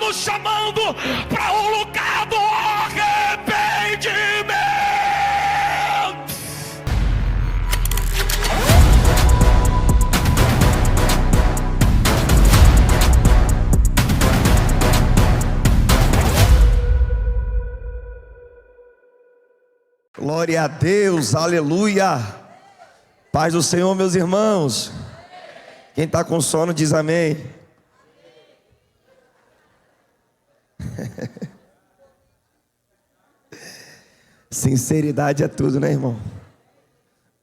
nos chamando para o lugar do arrependimento. Glória a Deus, aleluia. Paz do Senhor, meus irmãos. Quem está com sono diz amém. Sinceridade é tudo, né, irmão?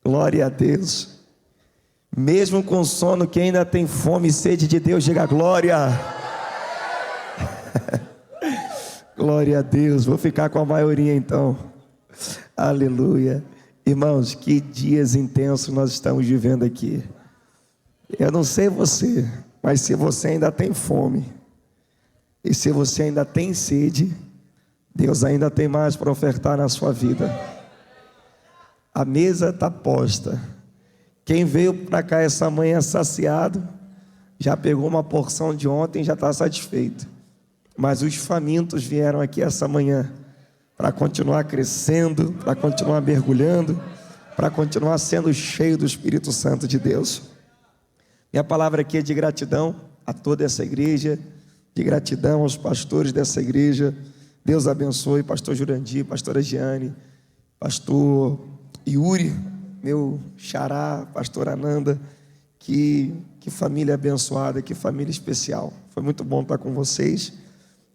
Glória a Deus. Mesmo com sono, quem ainda tem fome e sede de Deus, diga glória. Glória a Deus. Vou ficar com a maioria então. Aleluia. Irmãos, que dias intensos nós estamos vivendo aqui. Eu não sei você, mas se você ainda tem fome e se você ainda tem sede, Deus ainda tem mais para ofertar na sua vida. A mesa está posta. Quem veio para cá essa manhã saciado, já pegou uma porção de ontem e já está satisfeito. Mas os famintos vieram aqui essa manhã para continuar crescendo, para continuar mergulhando, para continuar sendo cheio do Espírito Santo de Deus. Minha palavra aqui é de gratidão a toda essa igreja, de gratidão aos pastores dessa igreja. Deus abençoe, pastor Jurandir, pastora Giane, pastor Yuri, meu xará, pastor Ananda. Que família abençoada, que família especial. Foi muito bom estar com vocês.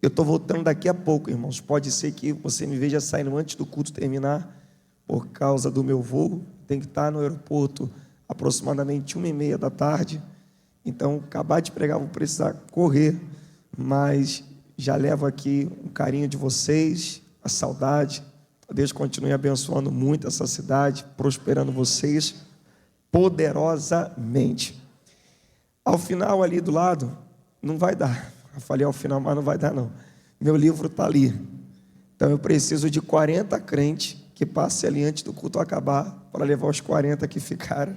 Eu estou voltando daqui a pouco, irmãos. Pode ser que você me veja saindo antes do culto terminar, por causa do meu voo. Tem que estar no aeroporto aproximadamente 1h30 da tarde. Então, acabar de pregar, vou precisar correr. Mas já levo aqui um carinho de vocês, a saudade. Deus continue abençoando muito essa cidade, prosperando vocês poderosamente. Ao final ali do lado, não vai dar. Eu falei ao final, mas não vai dar não. Meu livro está ali. Então eu preciso de 40 crentes que passem ali antes do culto acabar, para levar os 40 que ficaram,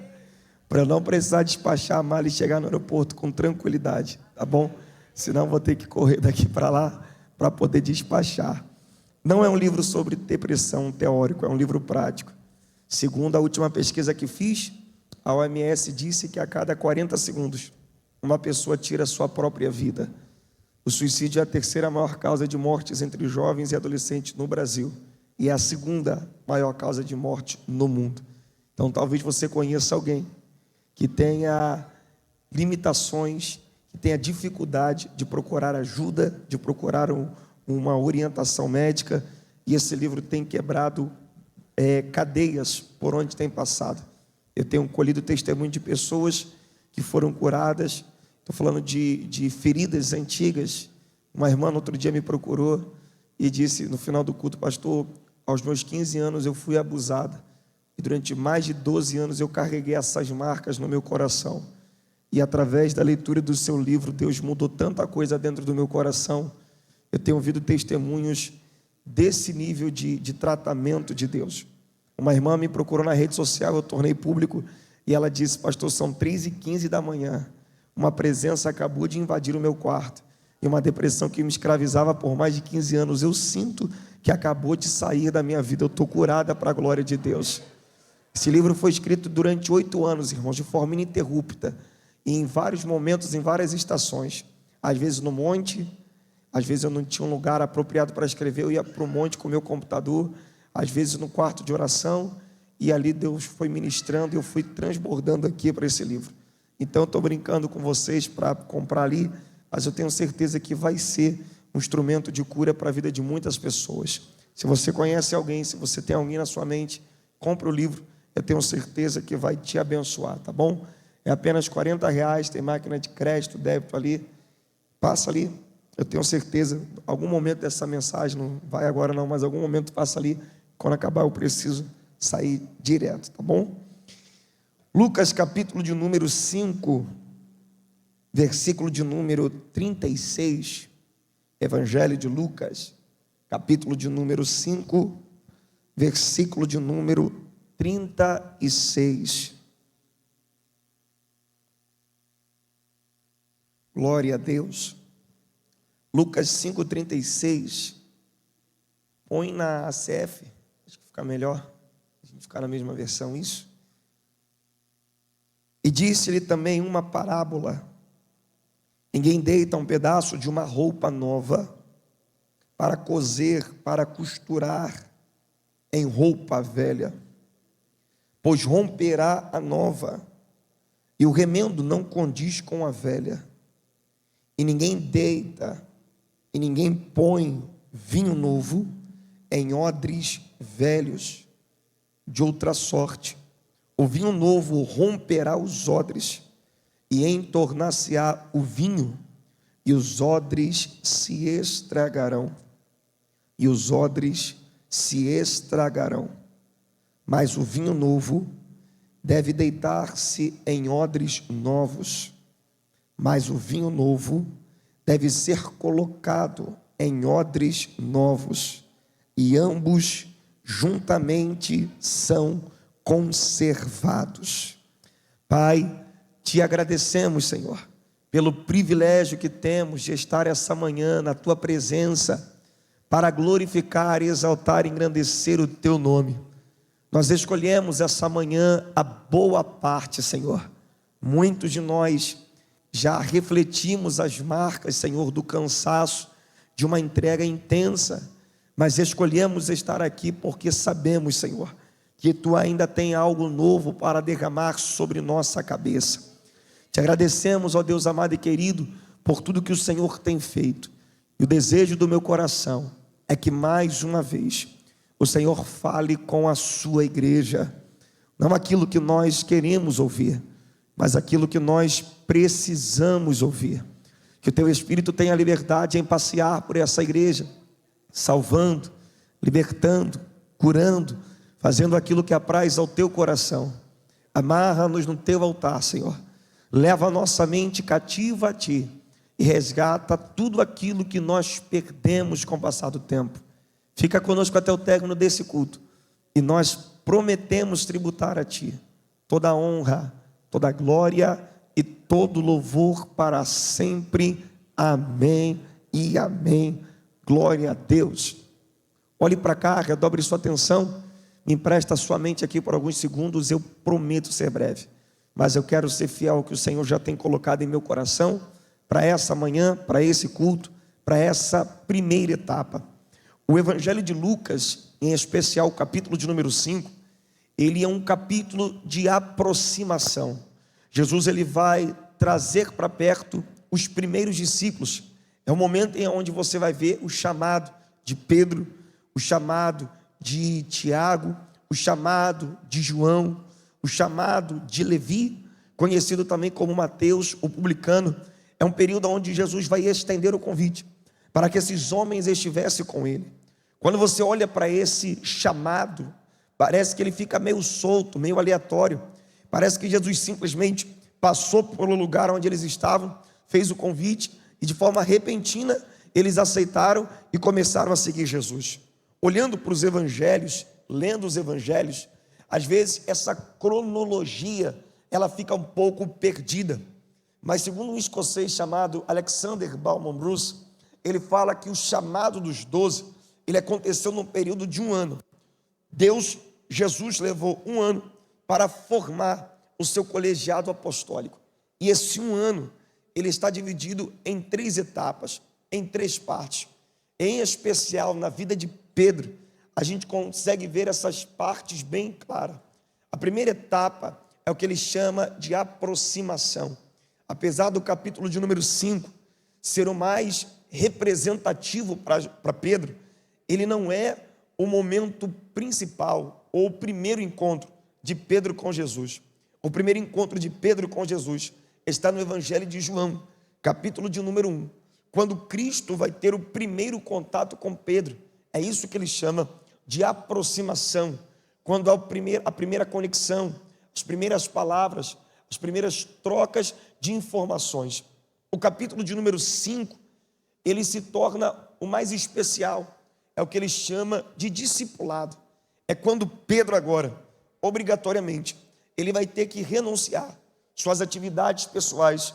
para eu não precisar despachar a mala e chegar no aeroporto com tranquilidade, tá bom? Senão vou ter que correr daqui para lá para poder despachar. Não é um livro sobre depressão teórico, é um livro prático. Segundo a última pesquisa que fiz, a OMS disse que a cada 40 segundos uma pessoa tira a sua própria vida. O suicídio é a terceira maior causa de mortes entre jovens e adolescentes no Brasil. E é a segunda maior causa de morte no mundo. Então talvez você conheça alguém que tenha limitações, que tenha dificuldade de procurar ajuda, de procurar uma orientação médica. E esse livro tem quebrado cadeias por onde tem passado. Eu tenho colhido testemunho de pessoas que foram curadas. Estou falando de feridas antigas. Uma irmã no outro dia me procurou e disse no final do culto: pastor, aos meus 15 anos eu fui abusada. E durante mais de 12 anos eu carreguei essas marcas no meu coração. E através da leitura do seu livro, Deus mudou tanta coisa dentro do meu coração. Eu tenho ouvido testemunhos desse nível de tratamento de Deus. Uma irmã me procurou na rede social, eu tornei público, e ela disse: pastor, são 3h15 da manhã. Uma presença acabou de invadir o meu quarto. E uma depressão que me escravizava por mais de 15 anos, eu sinto que acabou de sair da minha vida. Eu estou curada para a glória de Deus. Esse livro foi escrito durante 8 anos, irmãos, de forma ininterrupta. E em vários momentos, em várias estações. Às vezes no monte, às vezes eu não tinha um lugar apropriado para escrever, eu ia para o monte com o meu computador. Às vezes no quarto de oração. E ali Deus foi ministrando e eu fui transbordando aqui para esse livro. Então eu estou brincando com vocês para comprar ali, mas eu tenho certeza que vai ser um instrumento de cura para a vida de muitas pessoas. Se você conhece alguém, se você tem alguém na sua mente, compre o livro, eu tenho certeza que vai te abençoar, tá bom? É apenas R$40, tem máquina de crédito, débito ali, passa ali, eu tenho certeza, algum momento dessa mensagem, não vai agora não, mas algum momento passa ali, quando acabar eu preciso sair direto, tá bom? Lucas capítulo de número 5, versículo de número 36, Evangelho de Lucas, capítulo de número 5, versículo de número 36. Glória a Deus. Lucas 5,36. Põe na ACF, acho que fica melhor, a gente ficar na mesma versão isso. E disse-lhe também uma parábola: ninguém deita um pedaço de uma roupa nova para coser, para costurar em roupa velha, pois romperá a nova, e o remendo não condiz com a velha. E ninguém deita, e ninguém põe vinho novo em odres velhos. De outra sorte, o vinho novo romperá os odres, e entornar-se-á o vinho, e os odres se estragarão. E os odres se estragarão. Mas o vinho novo deve deitar-se em odres novos. Mas o vinho novo deve ser colocado em odres novos, e ambos juntamente são conservados. Pai, te agradecemos, Senhor, pelo privilégio que temos de estar essa manhã na tua presença, para glorificar, exaltar e engrandecer o teu nome. Nós escolhemos essa manhã a boa parte, Senhor. Muitos de nós já refletimos as marcas, Senhor, do cansaço, de uma entrega intensa, mas escolhemos estar aqui porque sabemos, Senhor, que Tu ainda tem algo novo para derramar sobre nossa cabeça. Te agradecemos, ó Deus amado e querido, por tudo que o Senhor tem feito. E o desejo do meu coração é que mais uma vez o Senhor fale com a sua igreja, não aquilo que nós queremos ouvir, mas aquilo que nós precisamos ouvir. Que o Teu Espírito tenha liberdade em passear por essa igreja, salvando, libertando, curando, fazendo aquilo que apraz ao Teu coração. Amarra-nos no Teu altar, Senhor. Leva a nossa mente cativa a Ti e resgata tudo aquilo que nós perdemos com o passar do tempo. Fica conosco até o término desse culto, e nós prometemos tributar a Ti toda a honra, toda a glória e todo louvor para sempre. Amém e amém. Glória a Deus. Olhe para cá, redobre sua atenção, me empresta sua mente aqui por alguns segundos. Eu prometo ser breve, mas eu quero ser fiel ao que o Senhor já tem colocado em meu coração para essa manhã, para esse culto, para essa primeira etapa. O Evangelho de Lucas, em especial o capítulo de número 5, ele é um capítulo de aproximação. Jesus ele vai trazer para perto os primeiros discípulos. É o momento em onde você vai ver o chamado de Pedro, o chamado de Tiago, o chamado de João, o chamado de Levi, conhecido também como Mateus, o publicano. É um período onde Jesus vai estender o convite para que esses homens estivessem com ele. Quando você olha para esse chamado, parece que ele fica meio solto, meio aleatório. Parece que Jesus simplesmente passou pelo lugar onde eles estavam, fez o convite, e de forma repentina eles aceitaram e começaram a seguir Jesus. Olhando para os evangelhos, lendo os evangelhos, às vezes essa cronologia ela fica um pouco perdida. Mas segundo um escocês chamado Alexander Bauman Bruce, ele fala que o chamado dos 12, ele aconteceu num período de 1 ano. Jesus levou 1 ano para formar o seu colegiado apostólico. E esse 1 ano, ele está dividido em 3 etapas, em 3 partes. Em especial, na vida de Pedro, a gente consegue ver essas partes bem claras. A primeira etapa é o que ele chama de aproximação. Apesar do capítulo de número 5 ser o mais representativo para Pedro, ele não é o momento principal ou o primeiro encontro de Pedro com Jesus. O primeiro encontro de Pedro com Jesus está no Evangelho de João, capítulo de número 1, quando Cristo vai ter o primeiro contato com Pedro. É isso que ele chama de aproximação, quando há a primeira conexão, as primeiras palavras, as primeiras trocas de informações. O capítulo de número 5, ele se torna o mais especial, é o que ele chama de discipulado. É quando Pedro agora, obrigatoriamente, ele vai ter que renunciar suas atividades pessoais,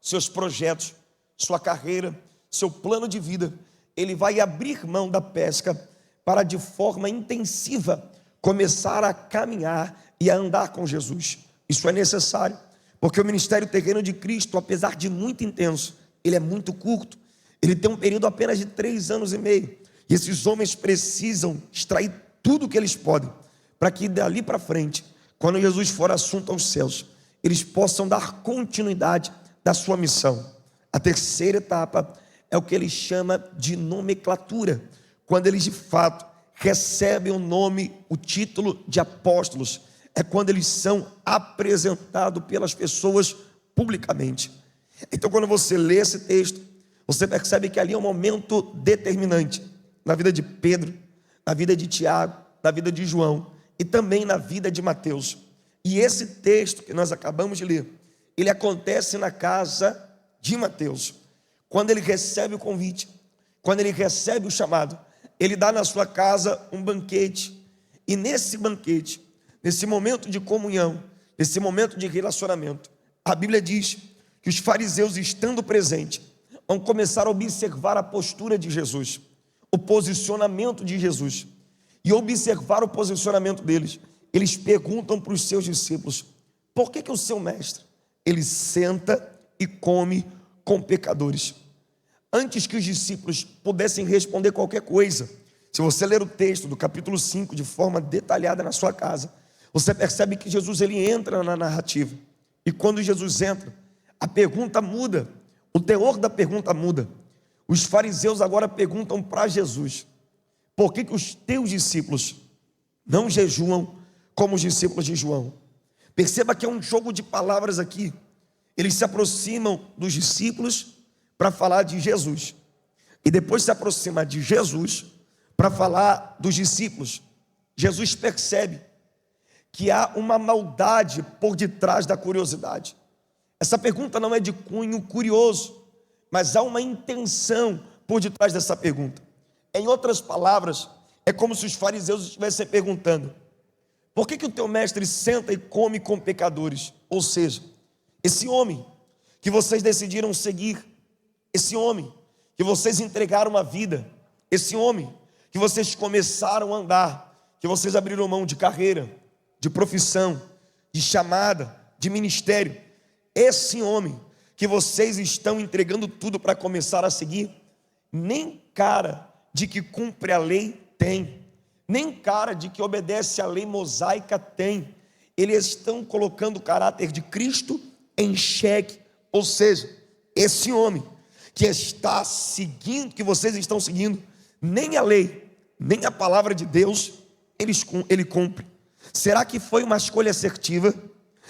seus projetos, sua carreira, seu plano de vida, ele vai abrir mão da pesca para de forma intensiva começar a caminhar e a andar com Jesus. Isso é necessário, porque o ministério terreno de Cristo, apesar de muito intenso, ele é muito curto. Ele tem um período apenas de 3 anos e meio. E esses homens precisam extrair tudo o que eles podem, para que dali para frente, quando Jesus for assunto aos céus, eles possam dar continuidade da sua missão. A terceira etapa é o que ele chama de nomenclatura, quando eles de fato recebem o nome, o título de apóstolos. É quando eles são apresentados pelas pessoas publicamente. Então, quando você lê esse texto, você percebe que ali é um momento determinante na vida de Pedro, na vida de Tiago, na vida de João e também na vida de Mateus. E esse texto que nós acabamos de ler, ele acontece na casa de Mateus. Quando ele recebe o convite, quando ele recebe o chamado, ele dá na sua casa um banquete. E nesse banquete, nesse momento de comunhão, nesse momento de relacionamento, a Bíblia diz que os fariseus, estando presentes, vão começar a observar a postura de Jesus, o posicionamento de Jesus. E observar o posicionamento deles, eles perguntam para os seus discípulos: por que o seu mestre, ele senta e come com pecadores? Antes que os discípulos pudessem responder qualquer coisa, se você ler o texto do capítulo 5 de forma detalhada na sua casa, você percebe que Jesus ele entra na narrativa. E quando Jesus entra, a pergunta muda, o teor da pergunta muda. Os fariseus agora perguntam para Jesus: por que os teus discípulos não jejuam como os discípulos de João? Perceba que é um jogo de palavras aqui. Eles se aproximam dos discípulos para falar de Jesus, e depois se aproxima de Jesus para falar dos discípulos. Jesus percebe que há uma maldade por detrás da curiosidade. Essa pergunta não é de cunho curioso, mas há uma intenção por detrás dessa pergunta. Em outras palavras, é como se os fariseus estivessem perguntando: por que o teu mestre senta e come com pecadores? Ou seja, esse homem que vocês decidiram seguir, esse homem que vocês entregaram a vida, esse homem que vocês começaram a andar, que vocês abriram mão de carreira, de profissão, de chamada, de ministério, esse homem que vocês estão entregando tudo para começar a seguir, nem cara de que cumpre a lei tem, nem cara de que obedece à lei mosaica tem. Eles estão colocando o caráter de Cristo em xeque. Ou seja, esse homem que está seguindo, que vocês estão seguindo, nem a lei, nem a palavra de Deus ele cumpre. Será que foi uma escolha assertiva?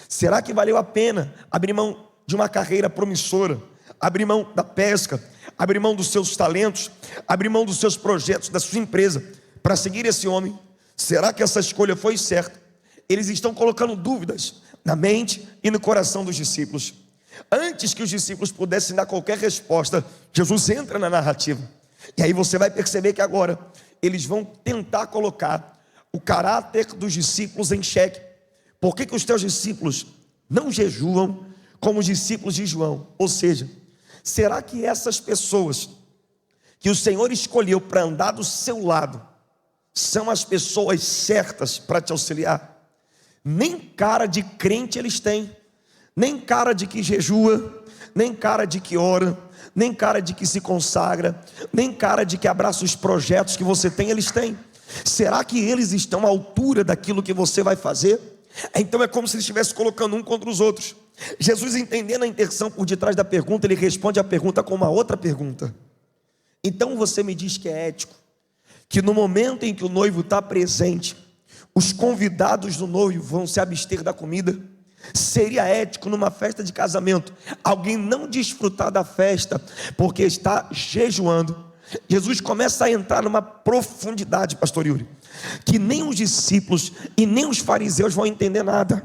Será que valeu a pena abrir mão de uma carreira promissora, abrir mão da pesca, abrir mão dos seus talentos, abrir mão dos seus projetos, da sua empresa, para seguir esse homem? Será que essa escolha foi certa? Eles estão colocando dúvidas na mente e no coração dos discípulos. Antes que os discípulos pudessem dar qualquer resposta, Jesus entra na narrativa. E aí você vai perceber que agora eles vão tentar colocar o caráter dos discípulos em xeque. Por que os teus discípulos não jejuam como os discípulos de João? Ou seja, será que essas pessoas que o Senhor escolheu para andar do seu lado são as pessoas certas para te auxiliar? Nem cara de crente eles têm, nem cara de que jejua, nem cara de que ora, nem cara de que se consagra, nem cara de que abraça os projetos que você tem, eles têm. Será que eles estão à altura daquilo que você vai fazer? Então é como se eles estivessem colocando um contra os outros. Jesus, entendendo a intenção por detrás da pergunta, ele responde a pergunta com uma outra pergunta. Então você me diz que é ético que no momento em que o noivo está presente, os convidados do noivo vão se abster da comida? Seria ético numa festa de casamento alguém não desfrutar da festa porque está jejuando? Jesus começa a entrar numa profundidade, pastor Yuri, que nem os discípulos e nem os fariseus vão entender nada.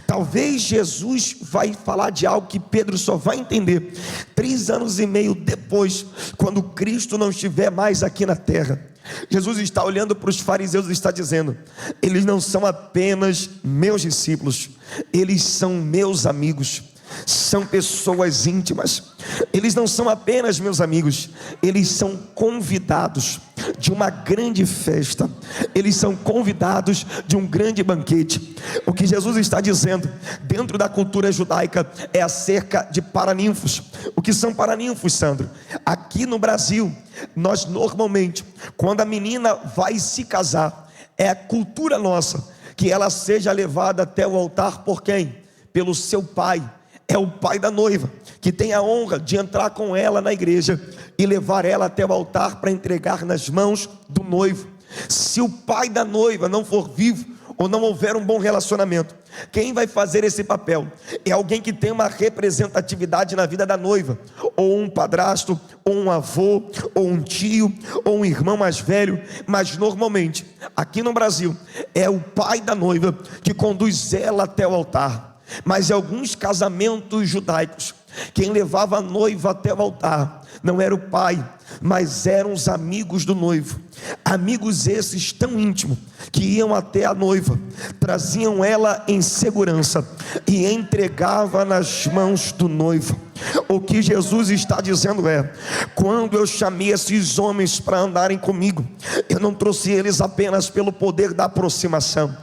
Talvez Jesus vai falar de algo que Pedro só vai entender 3 anos e meio depois, quando Cristo não estiver mais aqui na terra. Jesus está olhando para os fariseus e está dizendo: eles não são apenas meus discípulos, eles são meus amigos. são pessoas íntimas. Eles não são apenas, meus amigos, eles são convidados de uma grande festa, eles são convidados de um grande banquete. O que Jesus está dizendo dentro da cultura judaica é acerca de paraninfos. O que são paraninfos, Sandro? Aqui no Brasil, nós normalmente, quando a menina vai se casar, é a cultura nossa que ela seja levada até o altar por quem? Pelo seu pai. É o pai da noiva, que tem a honra de entrar com ela na igreja e levar ela até o altar para entregar nas mãos do noivo. Se o pai da noiva não for vivo, ou não houver um bom relacionamento, quem vai fazer esse papel? É alguém que tem uma representatividade na vida da noiva, ou um padrasto, ou um avô, ou um tio, ou um irmão mais velho. Mas normalmente, aqui no Brasil, é o pai da noiva que conduz ela até o altar. Mas em alguns casamentos judaicos, quem levava a noiva até o altar não era o pai, mas eram os amigos do noivo. Amigos esses tão íntimos que iam até a noiva, traziam ela em segurança e entregavam nas mãos do noivo. O que Jesus está dizendo é: quando eu chamei esses homens para andarem comigo, eu não trouxe eles apenas pelo poder da aproximação,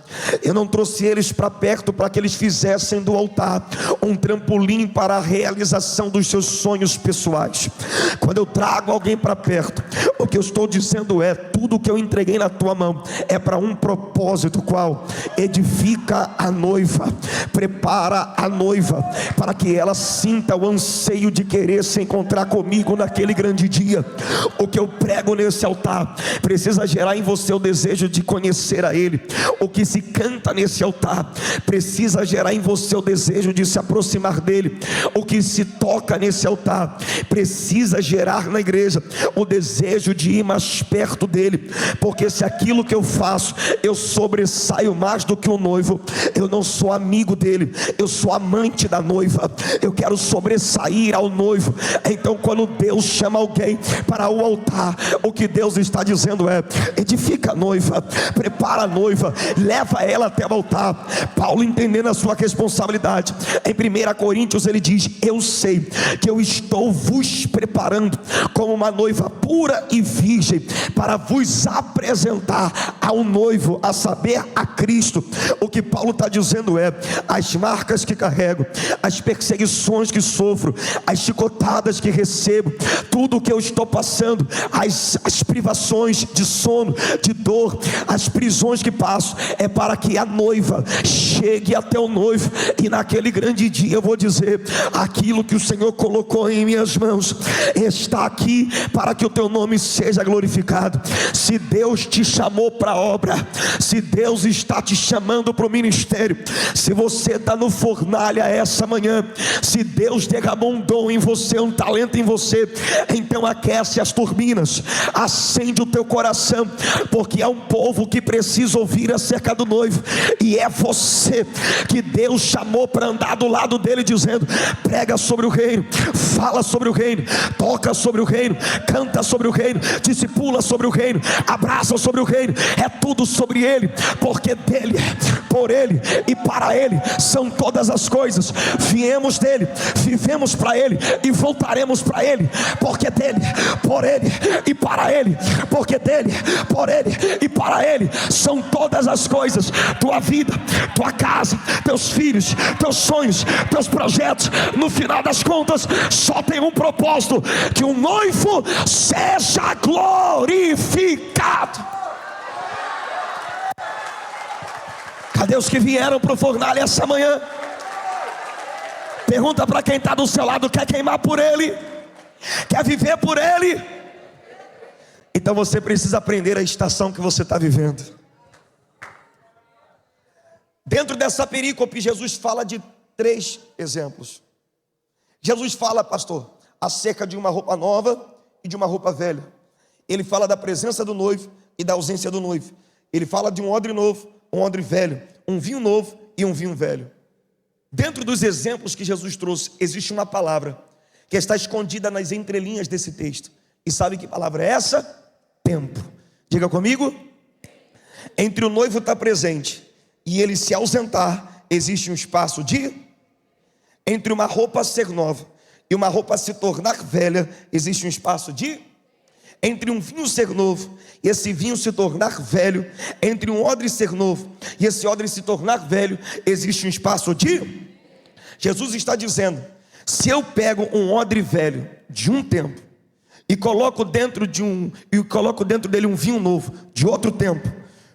eu não trouxe eles para perto para que eles fizessem do altar um trampolim para a realização dos seus sonhos pessoais. Quando eu trago alguém para perto, o que eu estou dizendo é: tudo que eu entreguei na tua mão é para um propósito, qual? Edifica a noiva, prepara a noiva para que ela sinta o anseio de querer se encontrar comigo naquele grande dia. O que eu prego nesse altar precisa gerar em você o desejo de conhecer a Ele. O que se canta nesse altar precisa gerar em você o desejo de se aproximar dEle. O que se toca nesse altar precisa gerar na igreja o desejo de ir mais perto dEle. Porque se aquilo que eu faço, eu sobressaio mais do que o noivo, eu não sou amigo dele, eu sou amante da noiva, eu quero sobressair ao noivo. Então quando Deus chama alguém para o altar, o que Deus está dizendo é: edifica a noiva, prepara a noiva, leva ela até o altar. Paulo, entendendo a sua responsabilidade, em 1 Coríntios ele diz: eu sei que eu estou vos preparando como uma noiva pura e virgem, para vos apresentar ao noivo, a saber, a Cristo. O que Paulo está dizendo é: as marcas que carrego, as perseguições que sofro, as chicotadas que recebo, tudo o que eu estou passando, as privações de sono, de dor, as prisões que passo, é para que a noiva chegue até o noivo, e naquele grande dia eu vou dizer: aquilo que o Senhor colocou em minhas mãos está aqui para que o teu nome seja glorificado. Se Deus te chamou para a obra, se Deus está te chamando para o ministério, se você está no fornalha essa manhã, se Deus derramou um dom em você, um talento em você, então aquece as turbinas, acende o teu coração, porque há um povo que precisa ouvir acerca do noivo, e é você que Deus chamou para andar do lado dele, dizendo: prega sobre o reino, fala sobre o reino, toca sobre o reino, canta sobre o reino, discipula sobre o reino, abraça sobre o reino. É tudo sobre ele, porque dele, por ele e para ele são todas as coisas. Viemos dele, vivemos para ele e voltaremos para ele, porque dele, por ele e para ele, porque dele, por ele e para ele são todas as coisas. Tua vida, tua casa, teus filhos, teus sonhos, teus projetos, no final das contas só tem um propósito: que o noivo seja glorificado. Cadê os que vieram para o fornalha essa manhã? Pergunta para quem está do seu lado: quer queimar por ele? Quer viver por ele? Então você precisa aprender a estação que você está vivendo. Dentro dessa perícope, Jesus fala de 3 exemplos. Jesus fala, pastor, acerca de uma roupa nova e de uma roupa velha. Ele fala da presença do noivo e da ausência do noivo. Ele fala de um odre novo, um odre velho, um vinho novo e um vinho velho. Dentro dos exemplos que Jesus trouxe, existe uma palavra que está escondida nas entrelinhas desse texto. E sabe que palavra é essa? Tempo. Diga comigo. Entre o noivo estar presente e ele se ausentar, existe um espaço de... Entre uma roupa ser nova e uma roupa se tornar velha, existe um espaço de... Entre um vinho ser novo e esse vinho se tornar velho, entre um odre ser novo e esse odre se tornar velho, existe um espaço de... Jesus está dizendo: se eu pego um odre velho de um tempo e coloco dentro dele um vinho novo de outro tempo,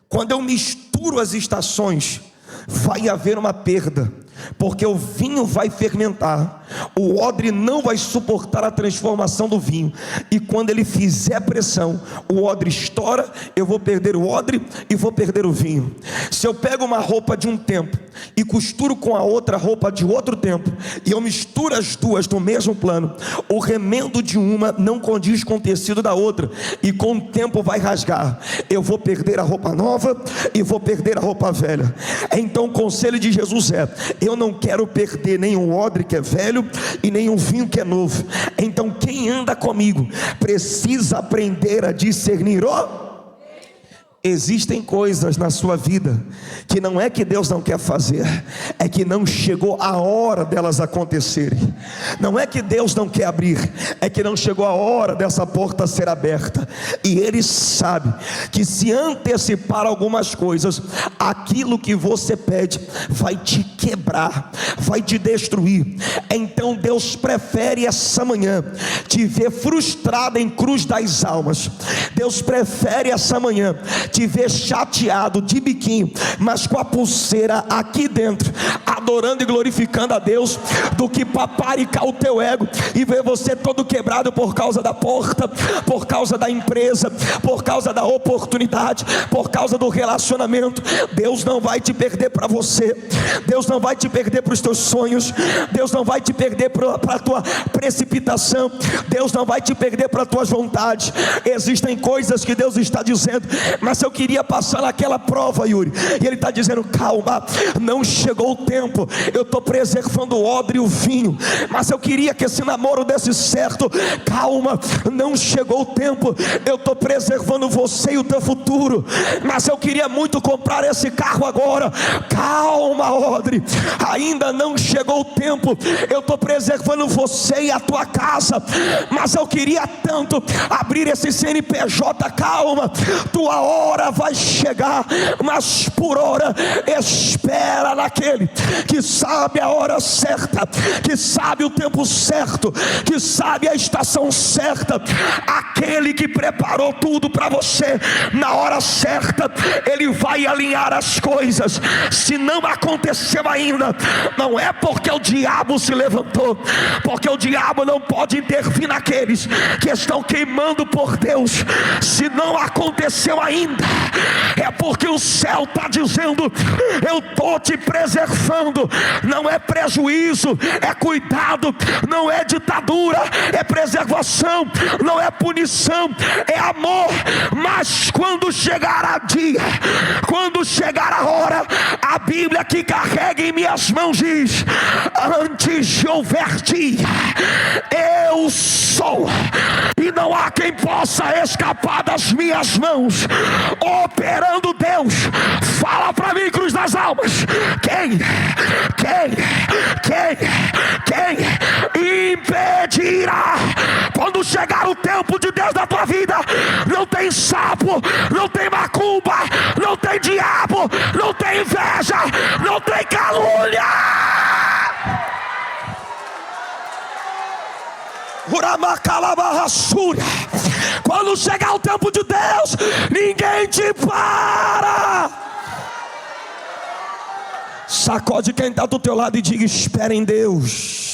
quando eu misturo as estações, vai haver uma perda, porque o vinho vai fermentar, o odre não vai suportar a transformação do vinho, e quando ele fizer pressão, o odre estoura, eu vou perder o odre e vou perder o vinho. Se eu pego uma roupa de um tempo e costuro com a outra roupa de outro tempo, e eu misturo as duas no mesmo plano, o remendo de uma não condiz com o tecido da outra, e com o tempo vai rasgar, eu vou perder a roupa nova e vou perder a roupa velha. Então o conselho de Jesus é: eu não quero perder nem um odre que é velho e nem um vinho que é novo. Então quem anda comigo precisa aprender a discernir Existem coisas na sua vida que não é que Deus não quer fazer, é que não chegou a hora delas acontecerem. Não é que Deus não quer abrir, é que não chegou a hora dessa porta ser aberta. E Ele sabe que se antecipar algumas coisas, aquilo que você pede vai te quebrar, vai te destruir. Então Deus prefere essa manhã te ver frustrado em cruz das almas. Deus prefere essa manhã te ver chateado de biquinho, mas com a pulseira aqui dentro, adorando e glorificando a Deus, do que paparicar o teu ego e ver você todo quebrado por causa da porta, por causa da empresa, por causa da oportunidade, por causa do relacionamento. Deus não vai te perder para você, Deus não vai te perder para os teus sonhos, Deus não vai te perder para a tua precipitação, Deus não vai te perder para as tuas vontades. Existem coisas que Deus está dizendo: mas eu queria passar naquela prova, Yuri, e Ele está dizendo: calma, não chegou o tempo, eu estou preservando o odre e o vinho, mas eu queria que esse namoro desse certo. Calma, não chegou o tempo, eu estou preservando você e o teu futuro, mas eu queria muito comprar esse carro agora. Calma, odre, ainda não chegou o tempo, eu estou preservando você e a tua casa, mas eu queria tanto abrir esse CNPJ. Calma, tua hora vai chegar, mas por hora espera naquele que sabe a hora certa, que sabe o tempo certo, que sabe a estação certa. Aquele que preparou tudo para você na hora certa, Ele vai alinhar as coisas. Se não aconteceu ainda, não é porque o diabo se levantou, porque o diabo não pode intervir naqueles que estão queimando por Deus. Se não aconteceu ainda, é porque o céu está dizendo: eu estou te preservando. Não é prejuízo, é cuidado. Não é ditadura, é preservação. Não é punição, é amor. Mas quando chegar a dia, quando chegar a hora, a Bíblia que carrega em minhas mãos diz: antes de houver dia, eu sou, e não há quem possa escapar das minhas mãos. Operando Deus, fala para mim, cruz das almas, quem impedirá? Quando chegar o tempo de Deus na tua vida, não tem sapo, não tem macumba, não tem diabo, não tem inveja, não tem calúnia. Quando chegar o tempo de Deus, ninguém te para. Sacode quem está do teu lado e diga: espera em Deus.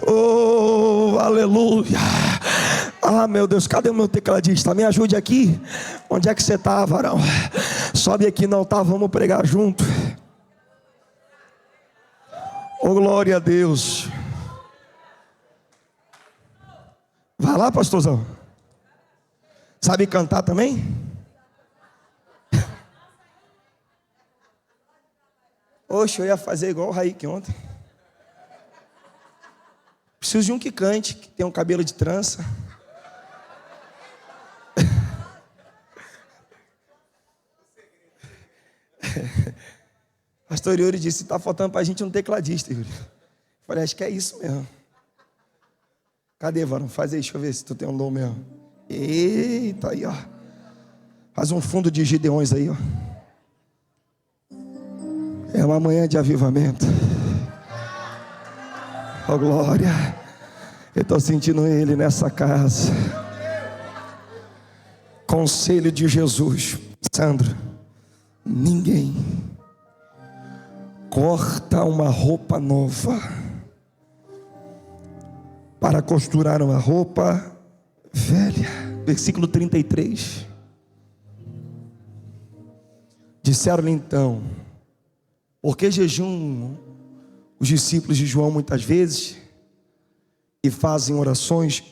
Oh, aleluia. Ah, meu Deus, cadê o meu tecladista? Me ajude aqui. Onde é que você está, varão? Sobe aqui no altar, vamos pregar junto. Oh, glória a Deus. Vai lá, pastorzão. Sabe cantar também? Oxe, eu ia fazer igual o Raik ontem. Preciso de um que cante, que tem um cabelo de trança. Pastor Yuri disse: está faltando para a gente um tecladista, Yuri. Falei, acho que é isso mesmo. Cadê, varão? Faz aí, deixa eu ver se tu tem um dom mesmo. Eita, aí, ó. Faz um fundo de Gideões aí, ó. É uma manhã de avivamento. Oh, glória. Eu estou sentindo Ele nessa casa. Conselho de Jesus. Sandro, ninguém corta uma roupa nova para costurar uma roupa velha. Versículo 33. Disseram-lhe então: por que jejum os discípulos de João muitas vezes e fazem orações,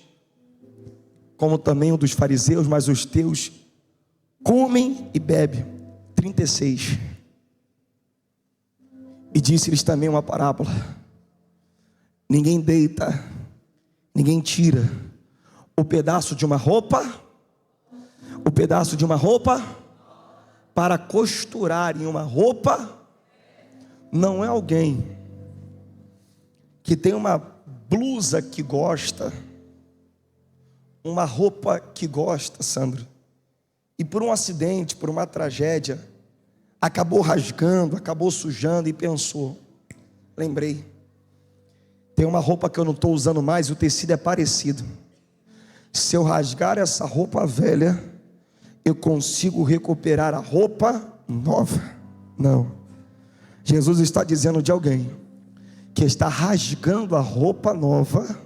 como também o dos fariseus, mas os teus comem e bebem? 36. E disse-lhes também uma parábola: ninguém deita, ninguém tira o pedaço de uma roupa para costurar em uma roupa. Não é alguém que tem uma blusa que gosta, uma roupa que gosta, Sandro, e por um acidente, por uma tragédia, acabou rasgando, acabou sujando e pensou: lembrei, tem uma roupa que eu não estou usando mais, o tecido é parecido. Se eu rasgar essa roupa velha, eu consigo recuperar a roupa nova. Não. Jesus está dizendo de alguém que está rasgando a roupa nova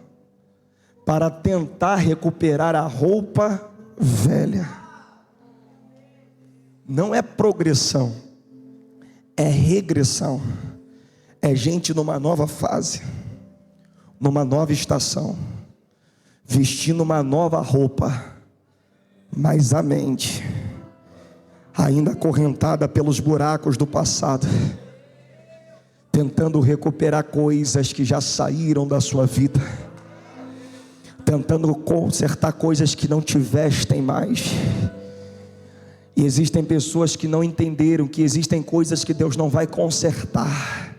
para tentar recuperar a roupa velha. Não é progressão, é regressão. É gente numa nova fase, numa nova estação, vestindo uma nova roupa, mas a mente ainda acorrentada pelos buracos do passado, tentando recuperar coisas que já saíram da sua vida, tentando consertar coisas que não te vestem mais. E existem pessoas que não entenderam que existem coisas que Deus não vai consertar,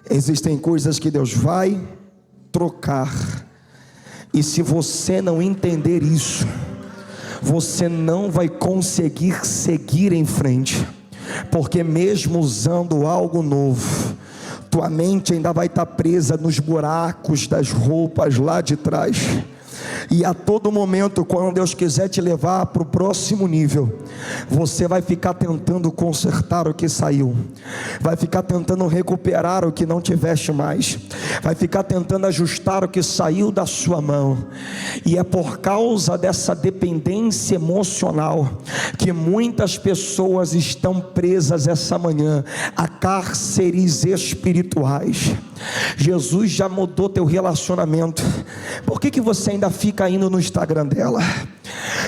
existem coisas que Deus vai trocar. E se você não entender isso, você não vai conseguir seguir em frente, porque mesmo usando algo novo, tua mente ainda vai estar presa nos buracos das roupas lá de trás. E a todo momento, quando Deus quiser te levar para o próximo nível, você vai ficar tentando consertar o que saiu, vai ficar tentando recuperar o que não te veste mais, vai ficar tentando ajustar o que saiu da sua mão. E é por causa dessa dependência emocional que muitas pessoas estão presas essa manhã a cárceres espirituais. Jesus já mudou teu relacionamento. Por que você ainda fica indo no Instagram dela?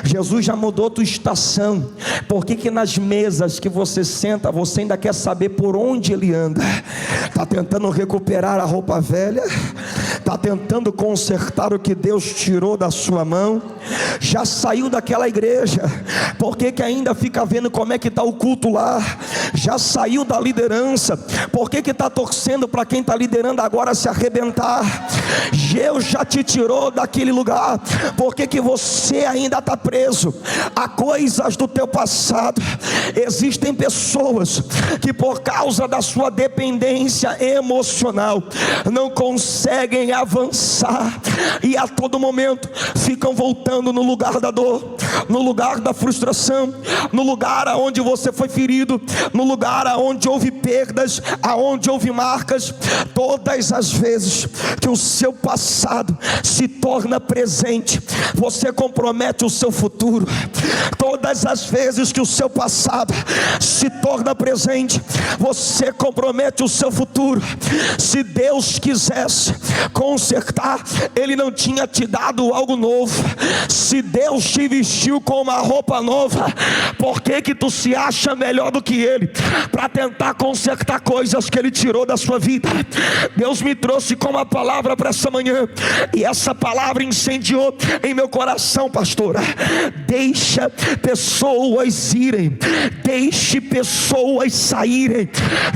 Jesus já mudou tua estação. Por que nas mesas que você senta, você ainda quer saber por onde ele anda? Está tentando recuperar a roupa velha? Está tentando consertar o que Deus tirou da sua mão? Já saiu daquela igreja? Por que ainda fica vendo como é que está o culto lá? Já saiu da liderança? Por que está torcendo para quem está liderando agora se arrebentar? Deus já te tirou daquele lugar. Por que você ainda está preso a coisas do teu passado? Existem pessoas que por causa da sua dependência emocional não conseguem avançar, e a todo momento ficam voltando no lugar da dor, no lugar da frustração, no lugar aonde você foi ferido, no lugar aonde houve perdas, aonde houve marcas. Todas as vezes que o seu passado se torna presente, você compromete o seu futuro. Todas as vezes que o seu passado se torna presente, você compromete o seu futuro. Se Deus quisesse consertar, Ele não tinha te dado algo novo. Se Deus te vestiu com uma roupa nova, nova. Por que que tu se acha melhor do que ele para tentar consertar coisas que ele tirou da sua vida? Deus me trouxe com uma palavra para essa manhã, e essa palavra incendiou em meu coração, pastora. Deixa pessoas irem, deixe pessoas saírem,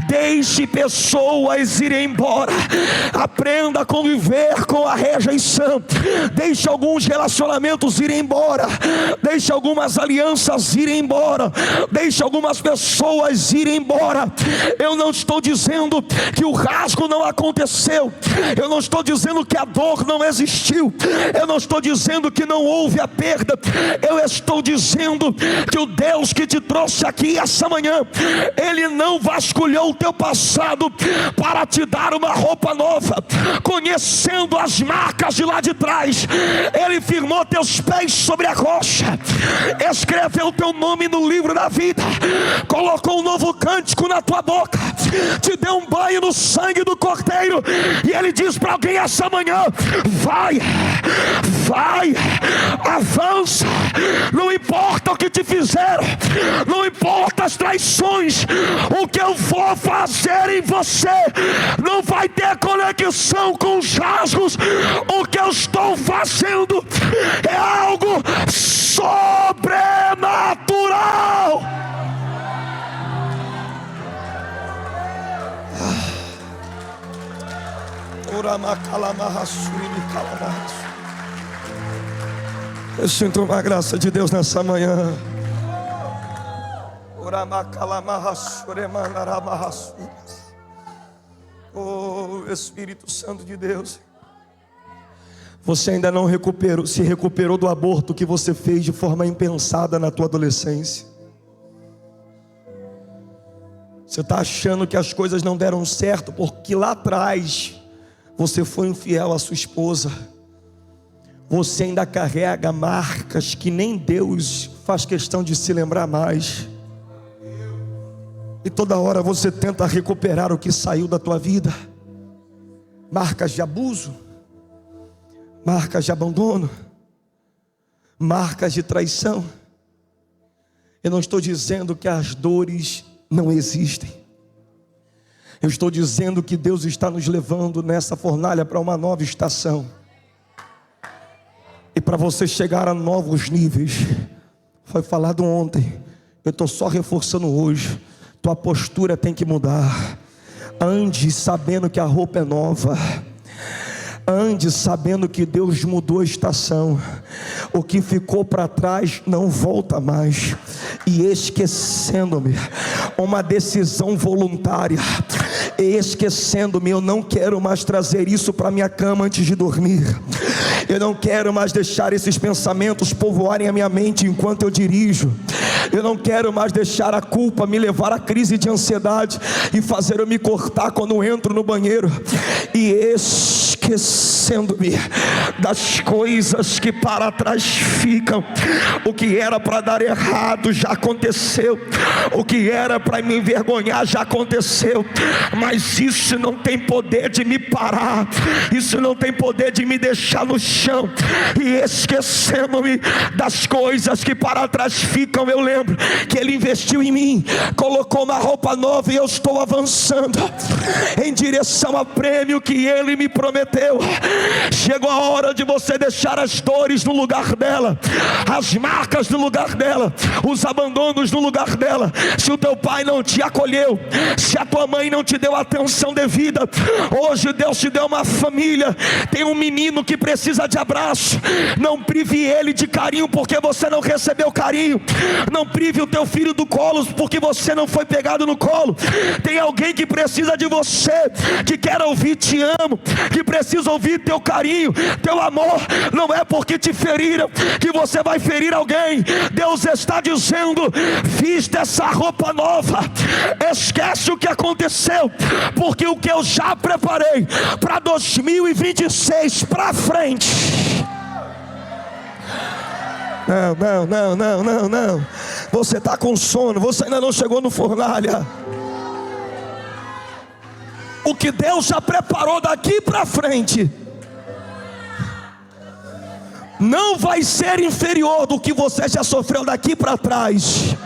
deixe pessoas irem embora. Aprenda a conviver com a rejeição. Deixe alguns relacionamentos irem embora, deixe algumas alianças irem embora, deixe algumas pessoas irem embora. Eu não estou dizendo que o rasgo não aconteceu, eu não estou dizendo que a dor não existiu, eu não estou dizendo que não houve a perda, eu estou dizendo que o Deus que te trouxe aqui essa manhã, Ele não vasculhou o teu passado para te dar uma roupa nova. Conhecendo as marcas de lá de trás, Ele firmou teus pés sobre a rocha, escreveu teu nome no livro da vida, colocou um novo cântico na tua boca, te deu um banho no sangue do Cordeiro, e Ele diz para alguém essa manhã: vai, avança. Não importa o que te fizeram, não importa as traições, o que eu vou fazer em você não vai ter conexão com os rasgos. O que eu estou fazendo é algo sobrenatural. Eu sinto uma graça de Deus nessa manhã. Oh, Espírito Santo de Deus, você ainda não se recuperou do aborto que você fez de forma impensada na tua adolescência. Você está achando que as coisas não deram certo porque lá atrás você foi infiel à sua esposa. Você ainda carrega marcas que nem Deus faz questão de se lembrar mais. E toda hora você tenta recuperar o que saiu da tua vida. Marcas de abuso, marcas de abandono, marcas de traição. Eu não estou dizendo que as dores não existem. Eu estou dizendo que Deus está nos levando nessa fornalha para uma nova estação. E para você chegar a novos níveis, foi falado ontem, eu estou só reforçando hoje. Tua postura tem que mudar. Ande sabendo que a roupa é nova. Ande sabendo que Deus mudou a estação. O que ficou para trás não volta mais. E esquecendo-me, uma decisão voluntária. Esquecendo-me, eu não quero mais trazer isso para minha cama antes de dormir. Eu não quero mais deixar esses pensamentos povoarem a minha mente enquanto eu dirijo. Eu não quero mais deixar a culpa me levar à crise de ansiedade e fazer eu me cortar quando eu entro no banheiro. E esquecendo-me das coisas que para trás ficam. O que era para dar errado já aconteceu. O que era para me envergonhar já aconteceu. Mas isso não tem poder de me parar. Isso não tem poder de me deixar no chão. E esquecendo-me das coisas que para trás ficam, eu lembro que Ele investiu em mim, colocou uma roupa nova, e eu estou avançando em direção ao prêmio que Ele me prometeu. Chegou a hora de você deixar as dores no lugar dela, as marcas no lugar dela, os abandonos no lugar dela. Se o teu pai não te acolheu, se a tua mãe não te deu atenção devida, hoje Deus te deu uma família. Tem um menino que precisa de abraço, não prive ele de carinho porque você não recebeu carinho. Não prive o teu filho do colo porque você não foi pegado no colo. Tem alguém que precisa de você, que quer ouvir te amo, que precisa ouvir teu carinho, teu amor. Não é porque te feriram que você vai ferir alguém. Deus está dizendo: vista essa roupa nova, esquece o que aconteceu, porque o que eu já preparei para 2026 para frente. Não. Você está com sono, você ainda não chegou no fornalha. O que Deus já preparou daqui para frente não vai ser inferior do que você já sofreu daqui para trás.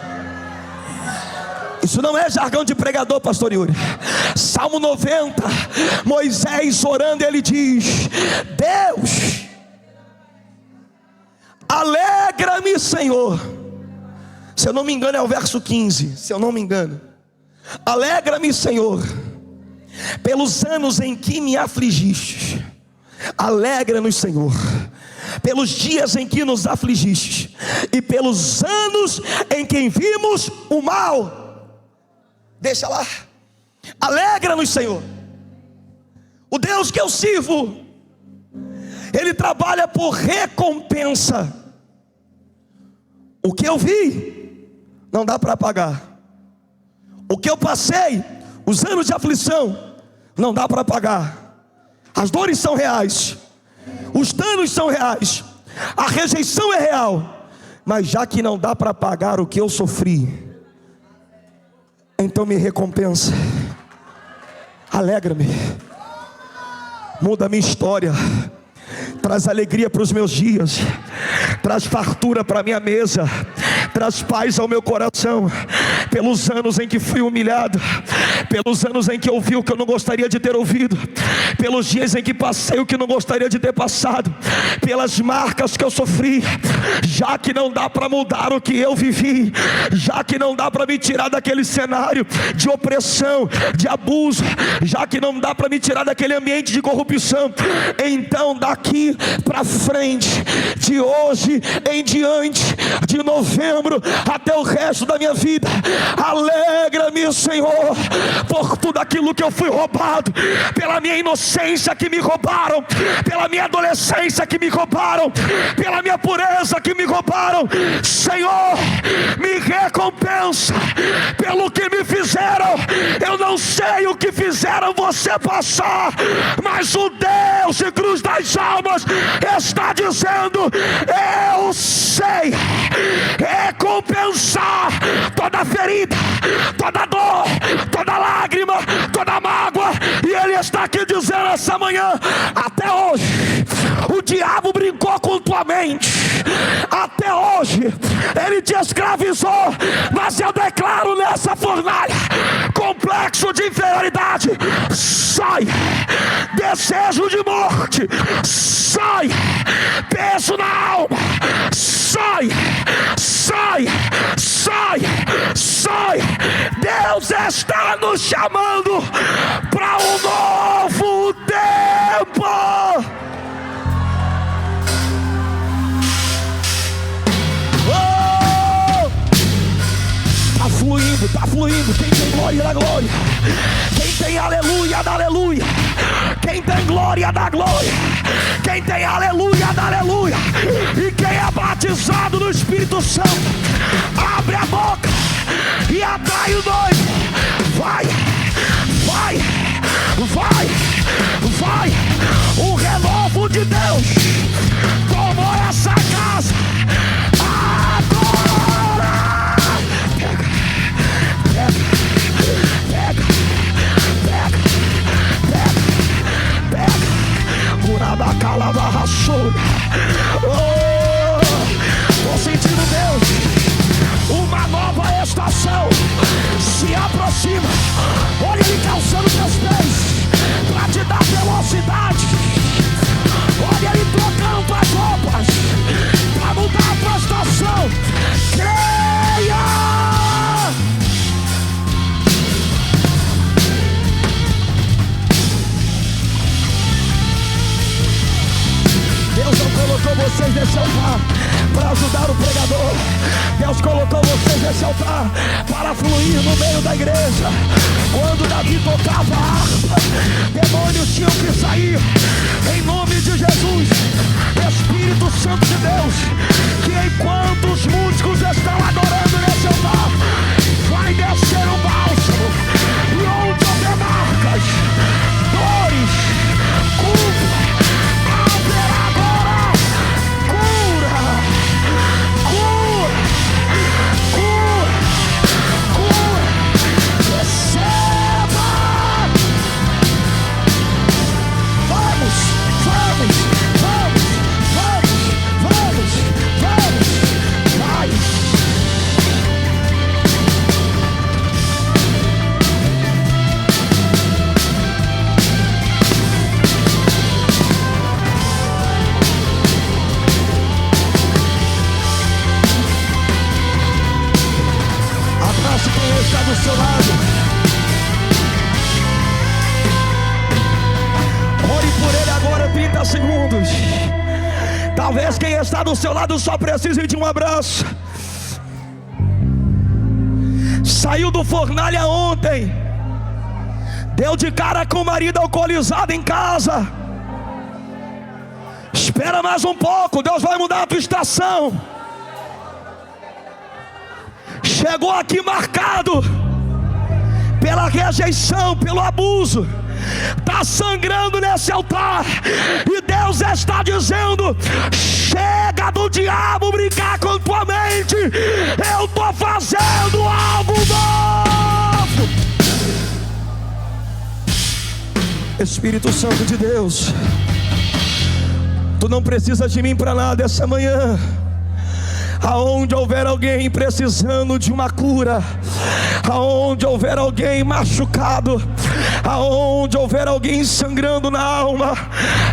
Isso não é jargão de pregador, pastor Yuri. Salmo 90, Moisés orando, ele diz: Deus, alegra-me, Senhor. Se eu não me engano é o verso 15, se eu não me engano. Alegra-me, Senhor, pelos anos em que me afligiste. Alegra-nos, Senhor, pelos dias em que nos afligiste, e pelos anos em que vimos o mal. Deixa lá. Alegra-nos, Senhor. O Deus que eu sirvo, Ele trabalha por recompensa. O que eu vi não dá para pagar. O que eu passei, os anos de aflição, não dá para pagar. As dores são reais, os danos são reais, a rejeição é real. Mas já que não dá para pagar o que eu sofri, então me recompensa. Alegra-me, muda a minha história, traz alegria para os meus dias, traz fartura para a minha mesa, traz paz ao meu coração. Pelos anos em que fui humilhado, pelos anos em que ouvi o que eu não gostaria de ter ouvido, pelos dias em que passei o que não gostaria de ter passado, pelas marcas que eu sofri, já que não dá para mudar o que eu vivi, já que não dá para me tirar daquele cenário de opressão, de abuso, já que não dá para me tirar daquele ambiente de corrupção, então daqui para frente, de hoje em diante, de novembro até o resto da minha vida, alegra-me, Senhor, por tudo aquilo que eu fui roubado, pela minha inocência que me roubaram, pela minha adolescência que me roubaram, pela minha pureza que me roubaram. Senhor, me recompensa pelo que me fizeram. Eu não sei o que fizeram você passar, mas o Deus de cruz das almas está dizendo: eu sei recompensar toda ferida, toda dor, toda lágrima, toda mágoa. E Ele está aqui dizendo essa manhã: até hoje o diabo brincou com tua mente, até hoje ele te escravizou, mas eu declaro nessa fornalha: complexo de inferioridade, sai. Desejo de morte, sai. Peso na alma, sai, sai, sai, sai. Deus está nos chamando para um novo tempo. Está fluindo. Quem tem glória da glória, quem tem aleluia da aleluia, quem tem glória da glória, quem tem aleluia da aleluia, e quem é batizado no Espírito Santo, abre a boca e atrai o noivo. Vai, vai, vai, vai. O renovo de Deus tomou essa casa agora. Estou sentindo Deus, uma nova estação se aproxima. Olha Ele calçando teus pés para te dar velocidade. Olha Ele trocando tuas roupas para mudar a tua estação. Creia! Deus não colocou vocês nesse altar para ajudar o pregador. Deus colocou vocês nesse altar para fluir no meio da igreja. Quando Davi tocava a harpa, demônios tinham que sair. Em nome de Jesus, Espírito Santo de Deus, que enquanto os músicos estão adorando nesse altar, vai descer um bálsamo. E onde houver marcas, dores, culpa, vamos, está do seu lado, ore por ele agora, 30 segundos. Talvez quem está do seu lado só precise de um abraço. Saiu do fornalha ontem, deu de cara com o marido alcoolizado em casa. Espera mais um pouco, Deus vai mudar a tua estação. Chegou aqui marcado pela rejeição, pelo abuso, está sangrando nesse altar, e Deus está dizendo: chega do diabo brincar com tua mente, eu estou fazendo algo novo. Espírito Santo de Deus, tu não precisa de mim para nada essa manhã. Aonde houver alguém precisando de uma cura, aonde houver alguém machucado, aonde houver alguém sangrando na alma,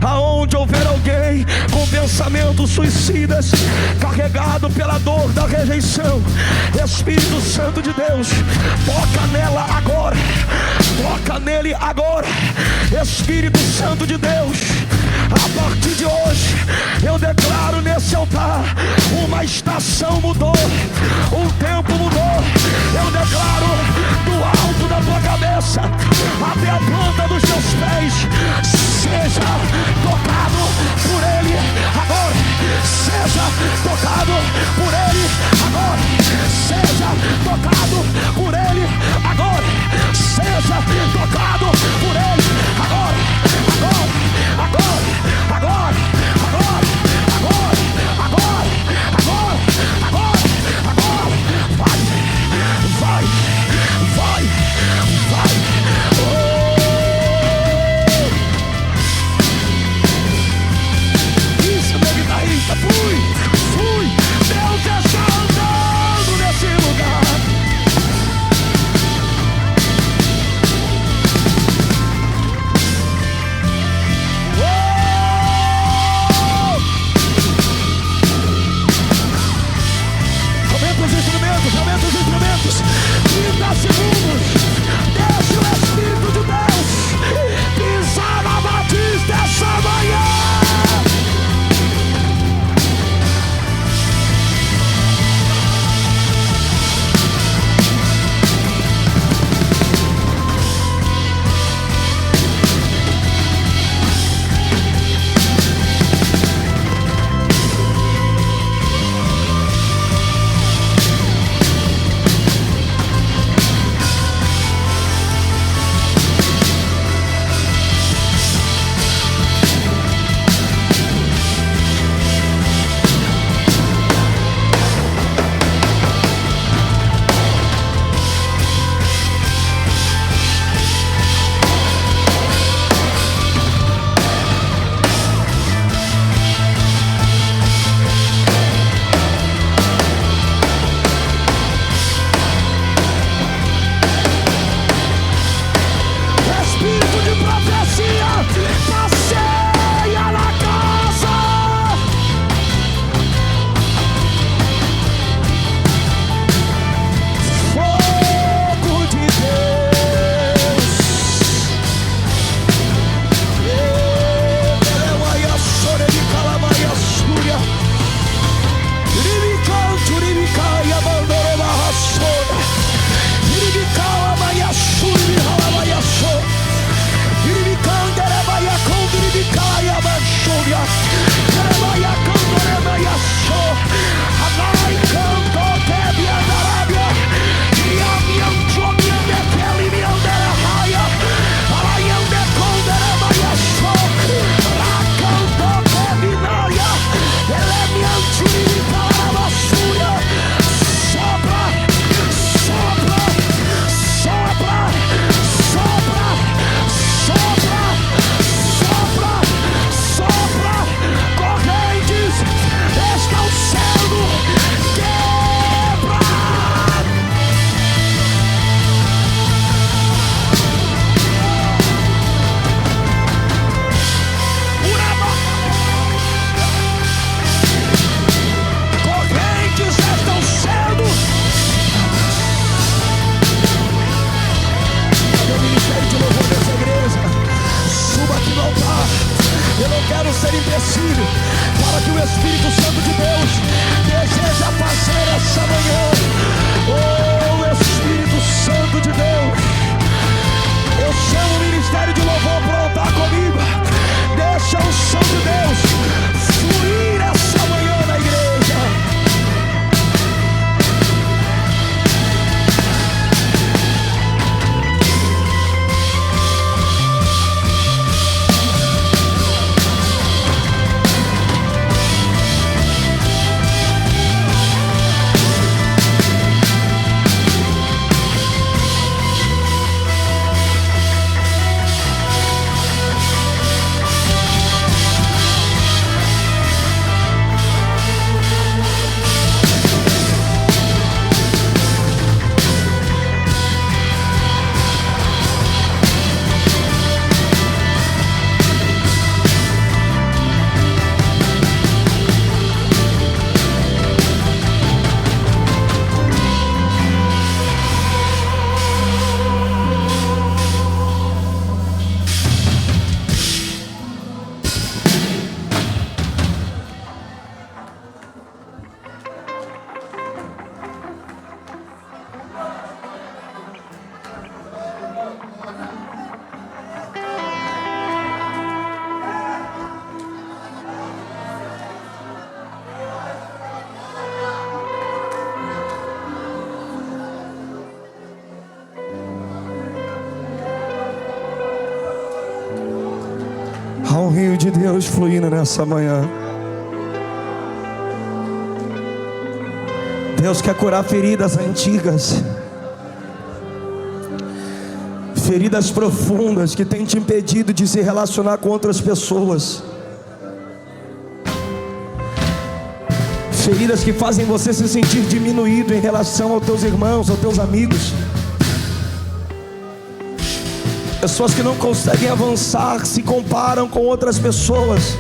aonde houver alguém com pensamentos suicidas, carregado pela dor da rejeição, Espírito Santo de Deus, toca nela agora, toca nele agora. Espírito Santo de Deus, a partir de hoje eu declaro nesse altar: uma estação mudou, um tempo mudou. Eu declaro do alto da tua cabeça até a planta dos teus pés, seja tocado por ele agora, seja tocado por ele agora, seja tocado por ele agora, seja tocado por ele agora, agora, agora, agora, agora, agora, agora, agora, agora, vai, vai, vai, vai. Isso, meu guitarrista, fui, rio de Deus fluindo nessa manhã. Deus quer curar feridas antigas, feridas profundas que têm te impedido de se relacionar com outras pessoas, feridas que fazem você se sentir diminuído em relação aos teus irmãos, aos teus amigos, pessoas que não conseguem avançar, se comparam com outras pessoas,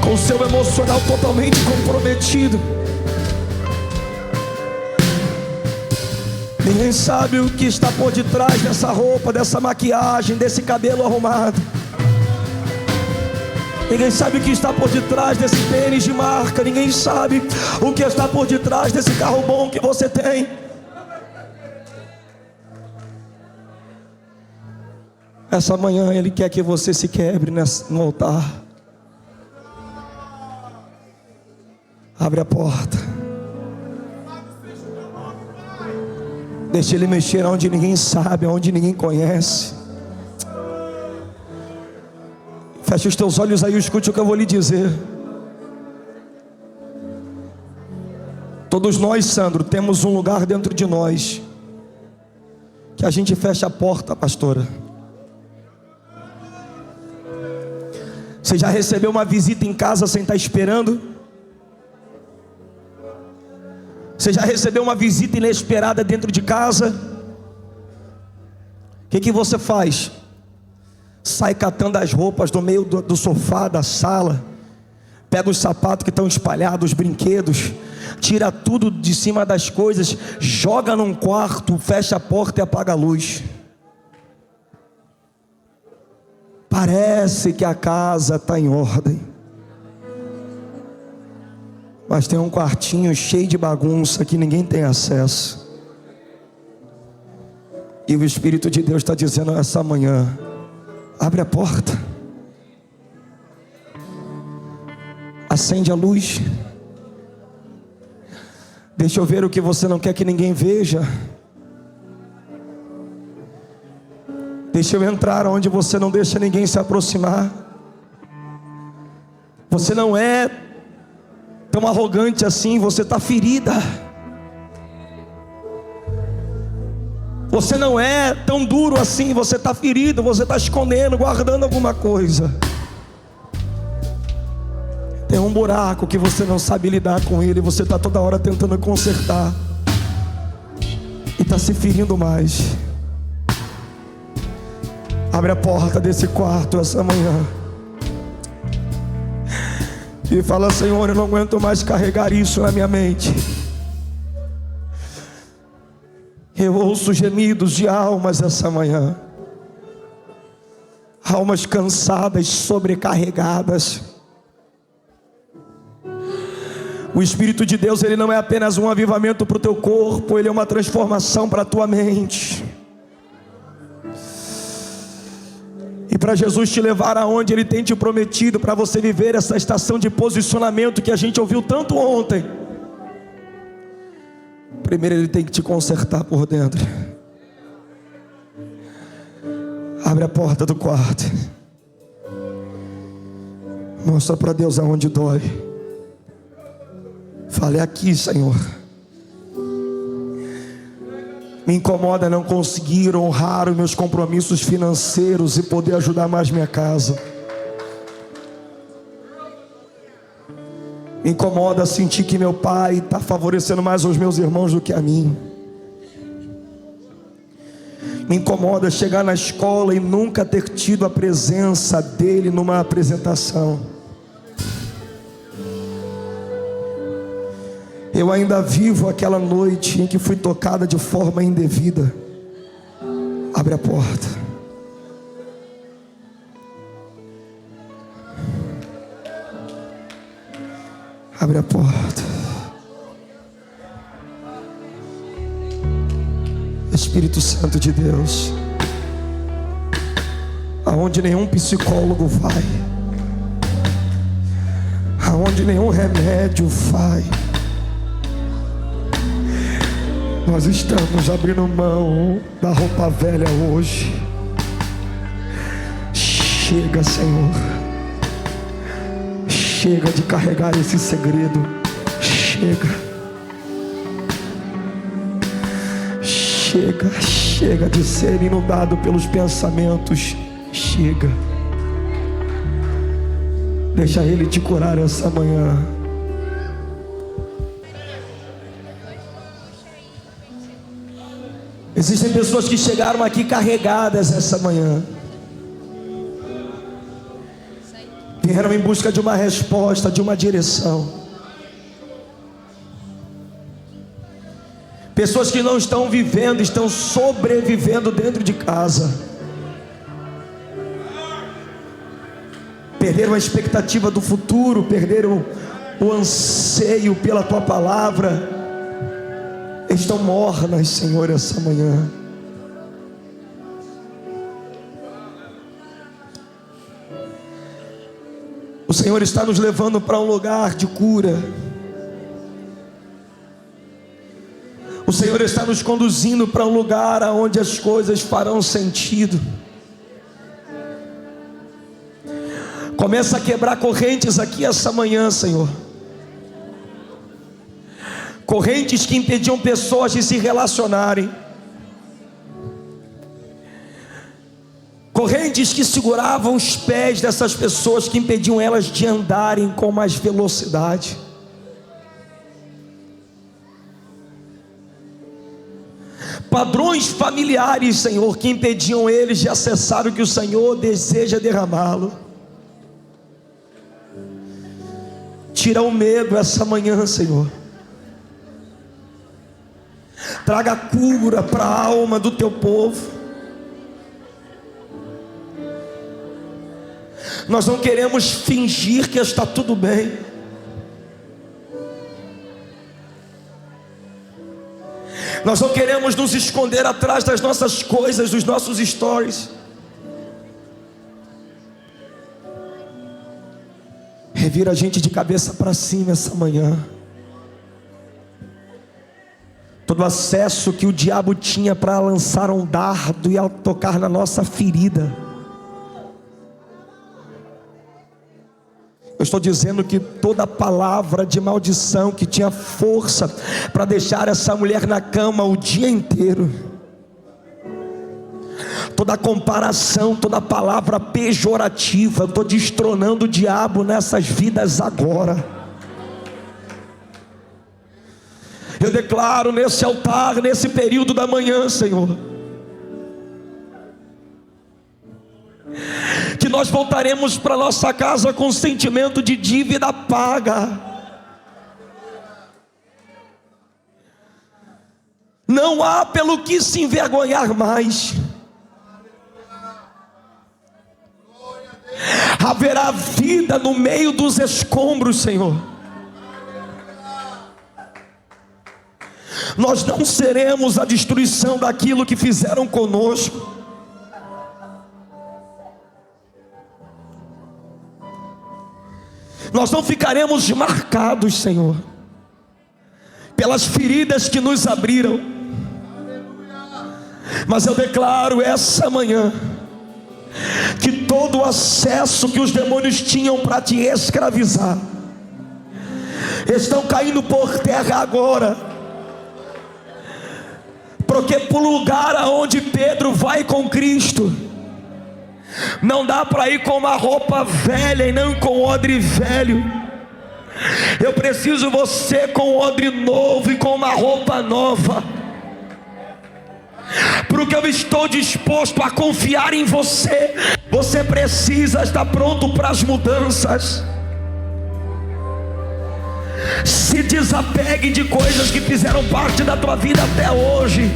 com o seu emocional totalmente comprometido. Ninguém sabe o que está por detrás dessa roupa, dessa maquiagem, desse cabelo arrumado. Ninguém sabe o que está por detrás desse tênis de marca. Ninguém sabe o que está por detrás desse carro bom que você tem. Essa manhã Ele quer que você se quebre no altar. Abre a porta. Deixa Ele mexer onde ninguém sabe, onde ninguém conhece. Feche os teus olhos aí e escute o que eu vou lhe dizer. Todos nós, Sandro, temos um lugar dentro de nós que a gente fecha a porta, pastora. Você já recebeu uma visita em casa sem estar esperando? Você já recebeu uma visita inesperada dentro de casa? O que você faz? Sai catando as roupas do meio do sofá, da sala, pega os sapatos que estão espalhados, os brinquedos, tira tudo de cima das coisas, joga num quarto, fecha a porta e apaga a luz. Parece que a casa está em ordem, mas tem um quartinho cheio de bagunça que ninguém tem acesso. E o Espírito de Deus está dizendo essa manhã: abre a porta, acende a luz, deixa eu ver o que você não quer que ninguém veja. Deixa eu entrar onde você não deixa ninguém se aproximar. Você não é tão arrogante assim, você está ferida. Você não é tão duro assim, você está ferido, você está escondendo, guardando alguma coisa. Tem um buraco que você não sabe lidar com ele, você está toda hora tentando consertar e está se ferindo mais. Abre a porta desse quarto essa manhã e fala: Senhor, eu não aguento mais carregar isso na minha mente. Eu ouço gemidos de almas essa manhã, almas cansadas, sobrecarregadas. O Espírito de Deus, Ele não é apenas um avivamento para o teu corpo, Ele é uma transformação para a tua mente. E para Jesus te levar aonde Ele tem te prometido, para você viver essa estação de posicionamento que a gente ouviu tanto ontem, primeiro Ele tem que te consertar por dentro. Abre a porta do quarto, mostra para Deus aonde dói. Fale: aqui, Senhor. Me incomoda não conseguir honrar os meus compromissos financeiros e poder ajudar mais minha casa. Me incomoda sentir que meu pai está favorecendo mais os meus irmãos do que a mim. Me incomoda chegar na escola e nunca ter tido a presença dele numa apresentação. Eu ainda vivo aquela noite em que fui tocada de forma indevida. Abre a porta. Abre a porta. Espírito Santo de Deus, aonde nenhum psicólogo vai, aonde nenhum remédio vai, nós estamos abrindo mão da roupa velha hoje. Chega, Senhor. Chega de carregar esse segredo. Chega. Chega de ser inundado pelos pensamentos. Chega. Deixa Ele te curar essa manhã. Existem pessoas que chegaram aqui carregadas essa manhã. Vieram em busca de uma resposta, de uma direção. Pessoas que não estão vivendo, estão sobrevivendo dentro de casa. Perderam a expectativa do futuro, perderam o anseio pela Tua palavra. Estão mornas, Senhor, essa manhã. O Senhor está nos levando para um lugar de cura. O Senhor está nos conduzindo para um lugar onde as coisas farão sentido. Começa a quebrar correntes aqui essa manhã, Senhor. Correntes que impediam pessoas de se relacionarem. Correntes que seguravam os pés dessas pessoas, que impediam elas de andarem com mais velocidade. Padrões familiares, Senhor, que impediam eles de acessar o que o Senhor deseja derramá-lo. Tira o medo essa manhã, Senhor. Traga cura para a alma do Teu povo. Nós não queremos fingir que está tudo bem. Nós não queremos nos esconder atrás das nossas coisas, dos nossos stories. Revira a gente de cabeça para cima essa manhã. Todo acesso que o diabo tinha para lançar um dardo e tocar na nossa ferida. Eu estou dizendo que toda palavra de maldição que tinha força para deixar essa mulher na cama o dia inteiro, toda comparação, toda palavra pejorativa, eu estou destronando o diabo nessas vidas agora. Eu declaro nesse altar, nesse período da manhã, Senhor, que nós voltaremos para nossa casa com sentimento de dívida paga. Não há pelo que se envergonhar mais. Haverá vida no meio dos escombros, Senhor. Nós não seremos a destruição daquilo que fizeram conosco. Nós não ficaremos marcados, Senhor, pelas feridas que nos abriram. Mas eu declaro essa manhã que todo o acesso que os demônios tinham para te escravizar estão caindo por terra agora. Porque para o lugar aonde Pedro vai com Cristo, não dá para ir com uma roupa velha e não com odre velho. Eu preciso você com odre novo e com uma roupa nova. Porque eu estou disposto a confiar em você. Você precisa estar pronto para as mudanças. Se desapegue de coisas que fizeram parte da tua vida até hoje.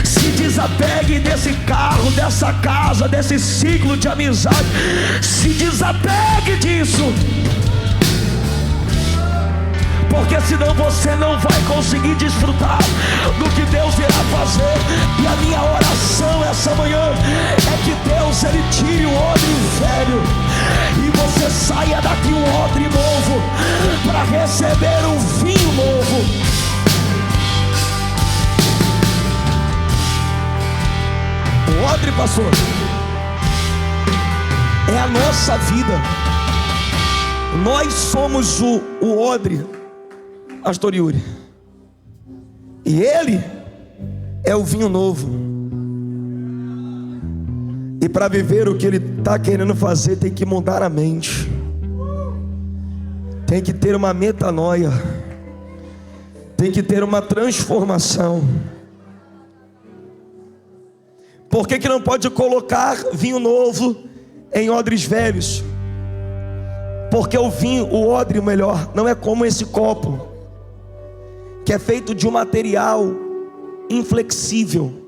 Se desapegue desse carro, dessa casa, desse ciclo de amizade. Se desapegue disso, porque senão você não vai conseguir desfrutar do que Deus irá fazer. E a minha oração essa manhã é que Deus, Ele tire o odre velho e você saia daqui um odre novo para receber um vinho novo. O odre, pastor, é a nossa vida. Nós somos o odre, pastor Yuri, e Ele é o vinho novo. E para viver o que Ele está querendo fazer, tem que mudar a mente, tem que ter uma metanoia, tem que ter uma transformação. Por que não pode colocar vinho novo em odres velhos? Porque o odre melhor, não é como esse copo, que é feito de um material inflexível.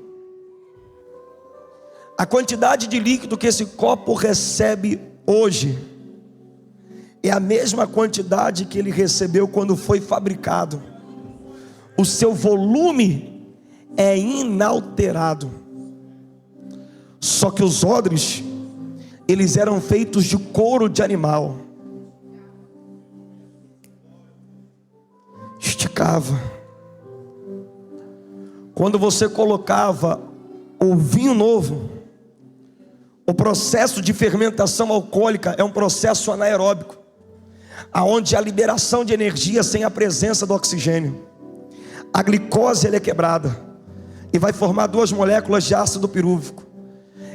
A quantidade de líquido que esse copo recebe hoje é a mesma quantidade que ele recebeu quando foi fabricado. O seu volume é inalterado. Só que os odres, eles eram feitos de couro de animal. Esticava. Quando você colocava o vinho novo, o processo de fermentação alcoólica é um processo anaeróbico, aonde a liberação de energia sem a presença do oxigênio. A glicose ela é quebrada e vai formar duas moléculas de ácido pirúvico.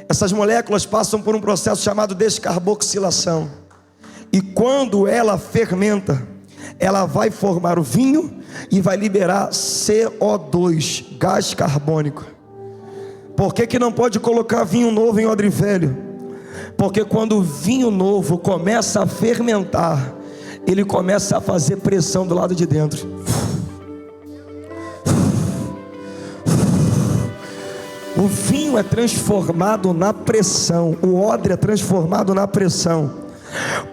Essas moléculas passam por um processo chamado descarboxilação, e quando ela fermenta, ela vai formar o vinho e vai liberar CO2, gás carbônico. Por que não pode colocar vinho novo em odre velho? Porque quando o vinho novo começa a fermentar, ele começa a fazer pressão do lado de dentro. O vinho é transformado na pressão, o odre é transformado na pressão.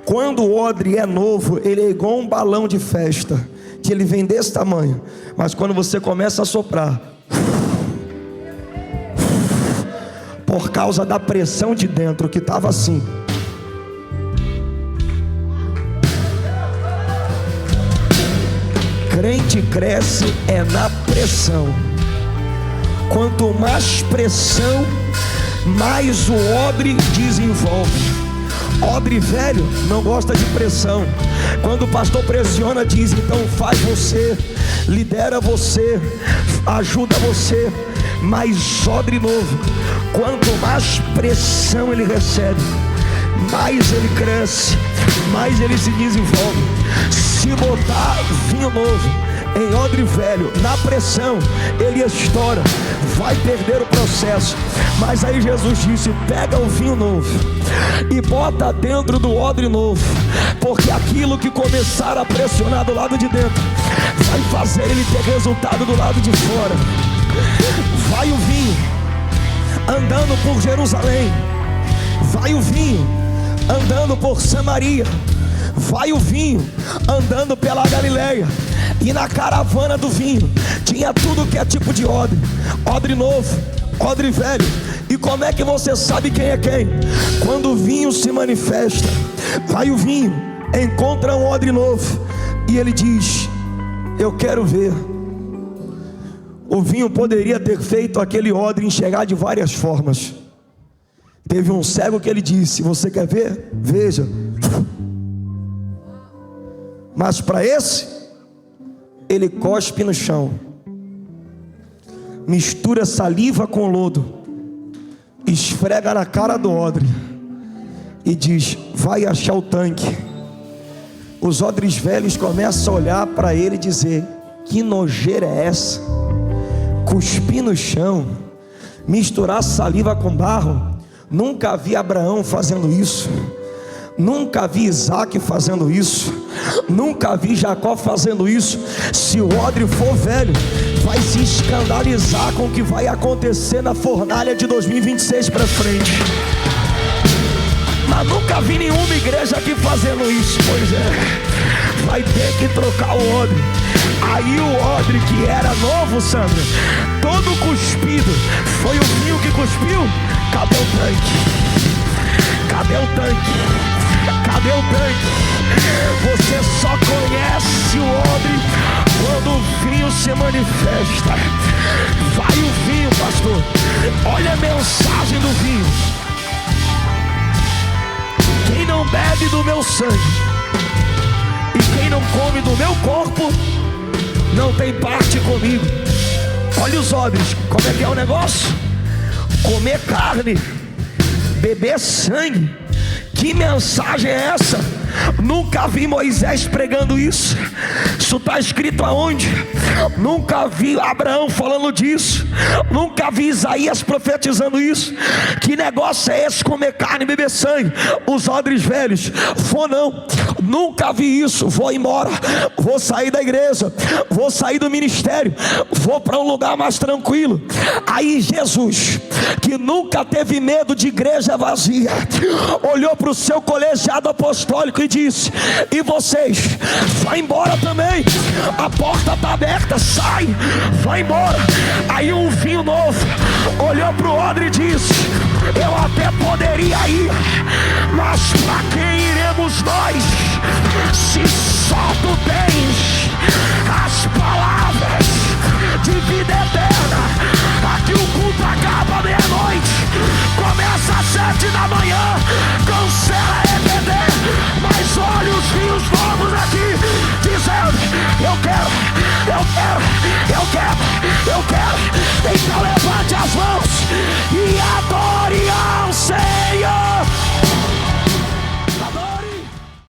Quando o odre é novo, ele é igual um balão de festa, que ele vem desse tamanho, mas quando você começa a soprar, por causa da pressão de dentro, que estava assim, crente cresce é na pressão. Quanto mais pressão, mais o odre desenvolve. Odre velho não gosta de pressão. Quando o pastor pressiona, diz: então faz você, lidera você, ajuda você. Mas odre novo, quanto mais pressão ele recebe, mais ele cresce, mais ele se desenvolve. Se botar vinho novo em odre velho, na pressão, ele estoura, vai perder o processo. Mas aí Jesus disse: pega o vinho novo e bota dentro do odre novo, porque aquilo que começar a pressionar do lado de dentro vai fazer ele ter resultado do lado de fora. Vai o vinho andando por Jerusalém, vai o vinho andando por Samaria, vai o vinho andando pela Galileia. E na caravana do vinho tinha tudo que é tipo de odre: odre novo, odre velho. E como é que você sabe quem é quem? Quando o vinho se manifesta, vai o vinho, encontra um odre novo e ele diz: eu quero ver. O vinho poderia ter feito aquele odre enxergar de várias formas. Teve um cego que ele disse: você quer ver? Veja. Mas para esse, ele cospe no chão, mistura saliva com lodo, esfrega na cara do odre e diz: vai achar o tanque. Os odres velhos começam a olhar para ele e dizer: que nojeira é essa? Cuspir no chão, misturar saliva com barro. Nunca vi Abraão fazendo isso, nunca vi Isaac fazendo isso, nunca vi Jacó fazendo isso. Se o odre for velho, vai se escandalizar com o que vai acontecer na fornalha de 2026 para frente. Mas nunca vi nenhuma igreja aqui fazendo isso. Pois é, vai ter que trocar o odre. Aí o odre que era novo, Sandra, todo cuspido, foi o vinho que cuspiu. Cadê o tanque? Cadê o tanque? Cadê o tanque? Você só conhece o odre quando o vinho se manifesta. Vai o vinho, pastor. Olha a mensagem do vinho. não tem parte comigo. Olha os odres, como é que é o negócio? Comer carne, beber sangue. Que mensagem é essa? Nunca vi Moisés pregando isso. Isso está escrito aonde? Nunca vi Abraão falando disso. Nunca vi Isaías profetizando isso. Que negócio é esse, comer carne e beber sangue? Os odres velhos, vou não, nunca vi isso. Vou embora, vou sair da igreja, vou sair do ministério, vou para um lugar mais tranquilo. Aí Jesus, que nunca teve medo de igreja vazia, olhou para o seu colegiado apostólico e disse: e vocês, vai embora também, a porta está aberta, sai, vai embora. Aí um vinho novo olhou para o odre e disse: eu até poderia ir, mas para quem iremos nós, se só tu